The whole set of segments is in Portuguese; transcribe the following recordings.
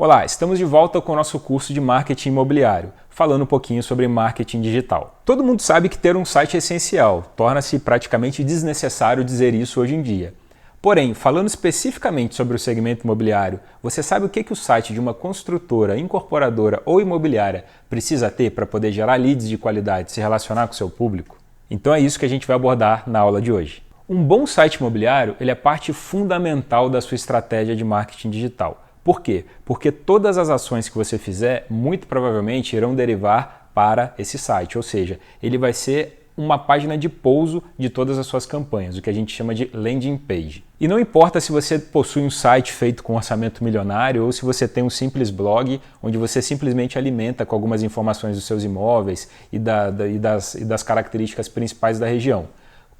Olá, estamos de volta com o nosso curso de marketing imobiliário, falando um pouquinho sobre marketing digital. Todo mundo sabe que ter um site é essencial, torna-se praticamente desnecessário dizer isso hoje em dia. Porém, falando especificamente sobre o segmento imobiliário, você sabe o que o site de uma construtora, incorporadora ou imobiliária precisa ter para poder gerar leads de qualidade e se relacionar com o seu público? Então é isso que a gente vai abordar na aula de hoje. Um bom site imobiliário ele é parte fundamental da sua estratégia de marketing digital. Por quê? Porque todas as ações que você fizer, muito provavelmente irão derivar para esse site, ou seja, ele vai ser uma página de pouso de todas as suas campanhas, o que a gente chama de landing page. E não importa se você possui um site feito com orçamento milionário ou se você tem um simples blog onde você simplesmente alimenta com algumas informações dos seus imóveis e das características principais da região.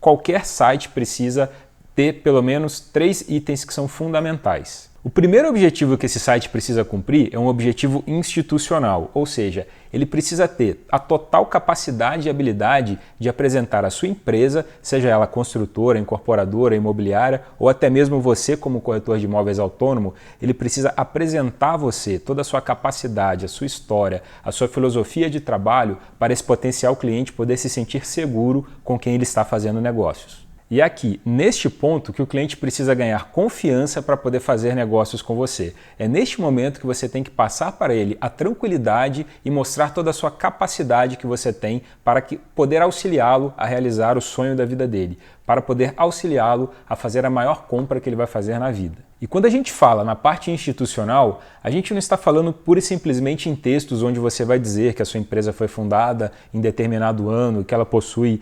Qualquer site precisa ter pelo menos 3 itens que são fundamentais. O primeiro objetivo que esse site precisa cumprir é um objetivo institucional, ou seja, ele precisa ter a total capacidade e habilidade de apresentar a sua empresa, seja ela construtora, incorporadora, imobiliária ou até mesmo você como corretor de imóveis autônomo, ele precisa apresentar a você toda a sua capacidade, a sua história, a sua filosofia de trabalho para esse potencial cliente poder se sentir seguro com quem ele está fazendo negócios. E é aqui, neste ponto, que o cliente precisa ganhar confiança para poder fazer negócios com você. É neste momento que você tem que passar para ele a tranquilidade e mostrar toda a sua capacidade que você tem para poder auxiliá-lo a realizar o sonho da vida dele, para poder auxiliá-lo a fazer a maior compra que ele vai fazer na vida. E quando a gente fala na parte institucional, a gente não está falando pura e simplesmente em textos onde você vai dizer que a sua empresa foi fundada em determinado ano, que ela possui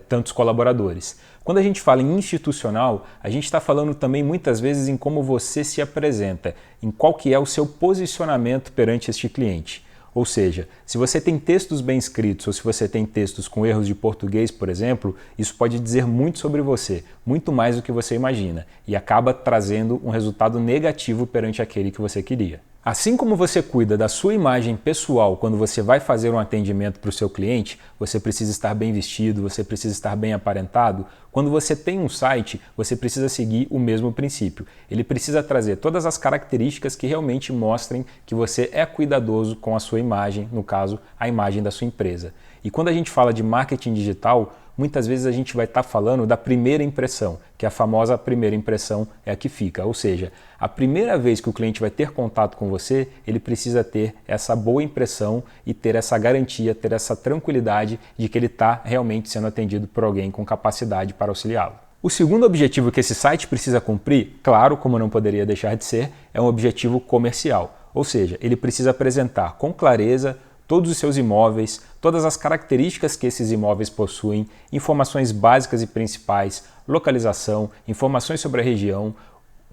tantos colaboradores. Quando a gente fala em institucional, a gente está falando também muitas vezes em como você se apresenta, em qual que é o seu posicionamento perante este cliente. Ou seja, se você tem textos bem escritos ou se você tem textos com erros de português, por exemplo, isso pode dizer muito sobre você, muito mais do que você imagina, e acaba trazendo um resultado negativo perante aquele que você queria. Assim como você cuida da sua imagem pessoal quando você vai fazer um atendimento para o seu cliente, você precisa estar bem vestido, você precisa estar bem aparentado, quando você tem um site, você precisa seguir o mesmo princípio. Ele precisa trazer todas as características que realmente mostrem que você é cuidadoso com a sua imagem, no caso, a imagem da sua empresa. E quando a gente fala de marketing digital, muitas vezes a gente vai estar falando da primeira impressão, que a famosa primeira impressão é a que fica. Ou seja, a primeira vez que o cliente vai ter contato com você, ele precisa ter essa boa impressão e ter essa garantia, ter essa tranquilidade de que ele está realmente sendo atendido por alguém com capacidade para auxiliá-lo. O segundo objetivo que esse site precisa cumprir, claro, como não poderia deixar de ser, é um objetivo comercial. Ou seja, ele precisa apresentar com clareza todos os seus imóveis, todas as características que esses imóveis possuem, informações básicas e principais, localização, informações sobre a região,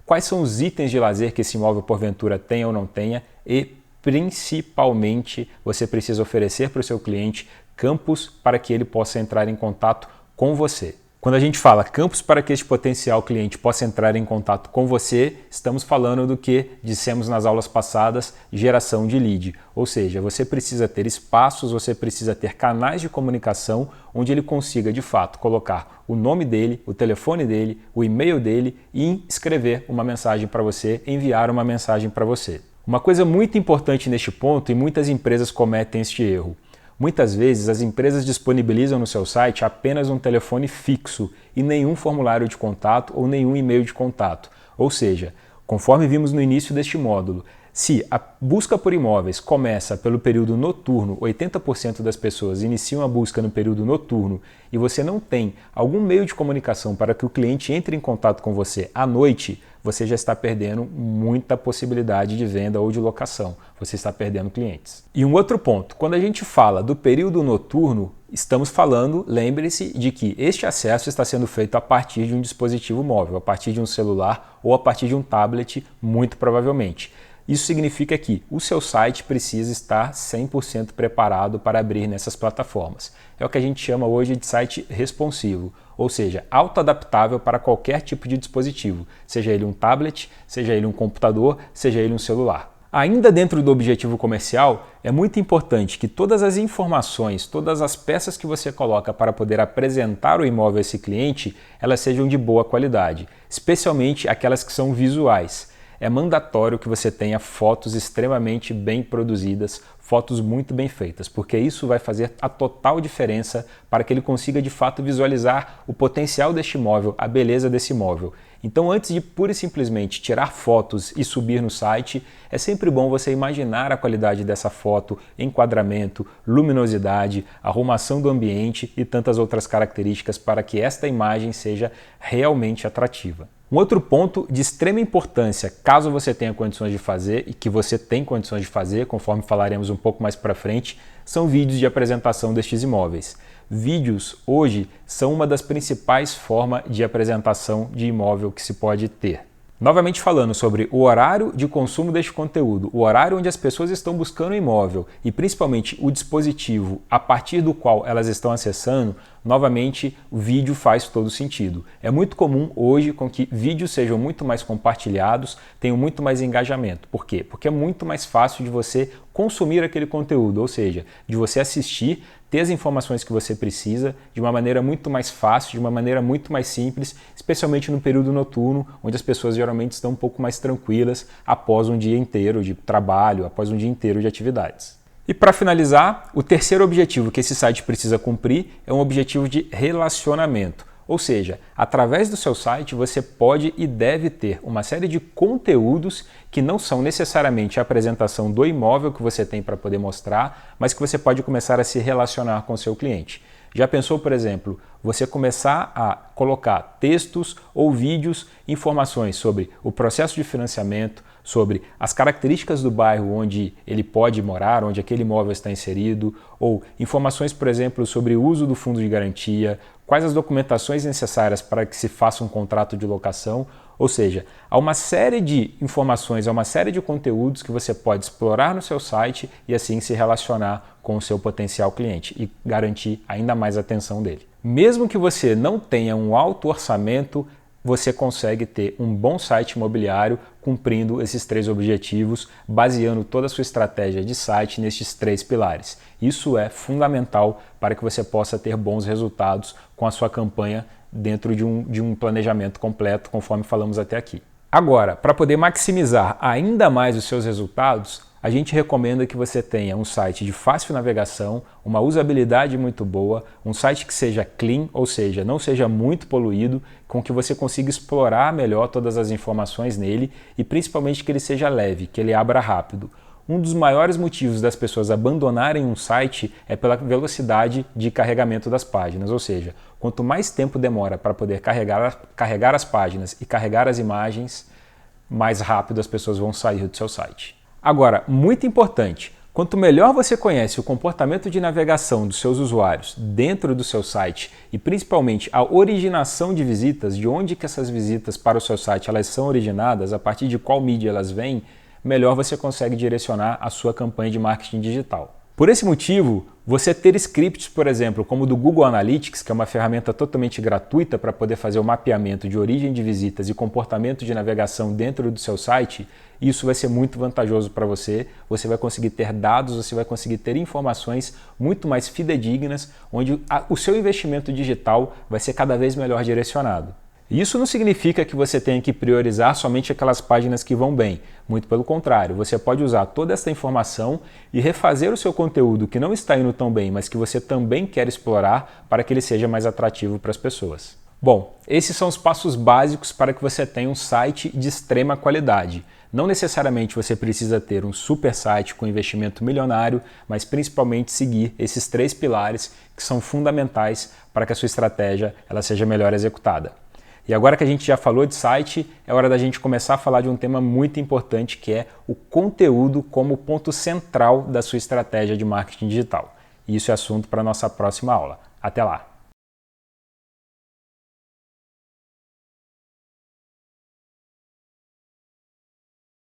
quais são os itens de lazer que esse imóvel porventura tenha ou não tenha e, principalmente, você precisa oferecer para o seu cliente campos para que ele possa entrar em contato com você. Quando a gente fala campos para que este potencial cliente possa entrar em contato com você, estamos falando do que dissemos nas aulas passadas, geração de lead. Ou seja, você precisa ter espaços, você precisa ter canais de comunicação onde ele consiga de fato colocar o nome dele, o telefone dele, o e-mail dele e escrever uma mensagem para você, enviar uma mensagem para você. Uma coisa muito importante neste ponto, e muitas empresas cometem este erro. Muitas vezes as empresas disponibilizam no seu site apenas um telefone fixo e nenhum formulário de contato ou nenhum e-mail de contato. Ou seja, conforme vimos no início deste módulo, se a busca por imóveis começa pelo período noturno, 80% das pessoas iniciam a busca no período noturno e você não tem algum meio de comunicação para que o cliente entre em contato com você à noite, você já está perdendo muita possibilidade de venda ou de locação. Você está perdendo clientes. E um outro ponto, quando a gente fala do período noturno, estamos falando, lembre-se, de que este acesso está sendo feito a partir de um dispositivo móvel, a partir de um celular ou a partir de um tablet, muito provavelmente. Isso significa que o seu site precisa estar 100% preparado para abrir nessas plataformas. É o que a gente chama hoje de site responsivo, ou seja, auto-adaptável para qualquer tipo de dispositivo, seja ele um tablet, seja ele um computador, seja ele um celular. Ainda dentro do objetivo comercial, é muito importante que todas as informações, todas as peças que você coloca para poder apresentar o imóvel a esse cliente, elas sejam de boa qualidade, especialmente aquelas que são visuais. é mandatório que você tenha fotos extremamente bem produzidas, fotos muito bem feitas, porque isso vai fazer a total diferença para que ele consiga de fato visualizar o potencial deste imóvel, a beleza desse imóvel. Então, antes de pura e simplesmente tirar fotos e subir no site, é sempre bom você imaginar a qualidade dessa foto, enquadramento, luminosidade, arrumação do ambiente e tantas outras características para que esta imagem seja realmente atrativa. Um outro ponto de extrema importância, caso você tenha condições de fazer e que você tem condições de fazer, conforme falaremos um pouco mais para frente, são vídeos de apresentação destes imóveis. Vídeos hoje são uma das principais formas de apresentação de imóvel que se pode ter. Novamente falando sobre o horário de consumo deste conteúdo, o horário onde as pessoas estão buscando o imóvel e principalmente o dispositivo a partir do qual elas estão acessando, novamente o vídeo faz todo sentido. É muito comum hoje com que vídeos sejam muito mais compartilhados, tenham muito mais engajamento. Por quê? Porque é muito mais fácil de você consumir aquele conteúdo, ou seja, de você assistir, ter as informações que você precisa de uma maneira muito mais fácil, de uma maneira muito mais simples, especialmente no período noturno, onde as pessoas geralmente estão um pouco mais tranquilas após um dia inteiro de trabalho, após um dia inteiro de atividades. E para finalizar, o terceiro objetivo que esse site precisa cumprir é um objetivo de relacionamento. Ou seja, através do seu site você pode e deve ter uma série de conteúdos que não são necessariamente a apresentação do imóvel que você tem para poder mostrar, mas que você pode começar a se relacionar com o seu cliente. Já pensou, por exemplo, você começar a colocar textos ou vídeos, informações sobre o processo de financiamento, sobre as características do bairro onde ele pode morar, onde aquele imóvel está inserido, ou informações, por exemplo, sobre o uso do fundo de garantia, quais as documentações necessárias para que se faça um contrato de locação. Ou seja, há uma série de informações, há uma série de conteúdos que você pode explorar no seu site e assim se relacionar com o seu potencial cliente e garantir ainda mais a atenção dele. Mesmo que você não tenha um alto orçamento, você consegue ter um bom site imobiliário cumprindo esses três objetivos, baseando toda a sua estratégia de site nestes três pilares. Isso é fundamental para que você possa ter bons resultados com a sua campanha dentro de um planejamento completo, conforme falamos até aqui. Agora, para poder maximizar ainda mais os seus resultados, a gente recomenda que você tenha um site de fácil navegação, uma usabilidade muito boa, um site que seja clean, ou seja, não seja muito poluído, com que você consiga explorar melhor todas as informações nele e principalmente que ele seja leve, que ele abra rápido. Um dos maiores motivos das pessoas abandonarem um site é pela velocidade de carregamento das páginas, ou seja, quanto mais tempo demora para poder carregar as páginas e carregar as imagens, mais rápido as pessoas vão sair do seu site. Agora, muito importante, quanto melhor você conhece o comportamento de navegação dos seus usuários dentro do seu site e principalmente a originação de visitas, de onde que essas visitas para o seu site elas são originadas, a partir de qual mídia elas vêm, melhor você consegue direcionar a sua campanha de marketing digital. Por esse motivo, você ter scripts, por exemplo, como o do Google Analytics, que é uma ferramenta totalmente gratuita para poder fazer o mapeamento de origem de visitas e comportamento de navegação dentro do seu site, isso vai ser muito vantajoso para você. Você vai conseguir ter dados, você vai conseguir ter informações muito mais fidedignas, onde o seu investimento digital vai ser cada vez melhor direcionado. Isso não significa que você tenha que priorizar somente aquelas páginas que vão bem. Muito pelo contrário, você pode usar toda essa informação e refazer o seu conteúdo que não está indo tão bem, mas que você também quer explorar para que ele seja mais atrativo para as pessoas. Bom, esses são os passos básicos para que você tenha um site de extrema qualidade. Não necessariamente você precisa ter um super site com investimento milionário, mas principalmente seguir esses três pilares que são fundamentais para que a sua estratégia ela seja melhor executada. E agora que a gente já falou de site, é hora da gente começar a falar de um tema muito importante que é o conteúdo como ponto central da sua estratégia de marketing digital. E isso é assunto para a nossa próxima aula. Até lá!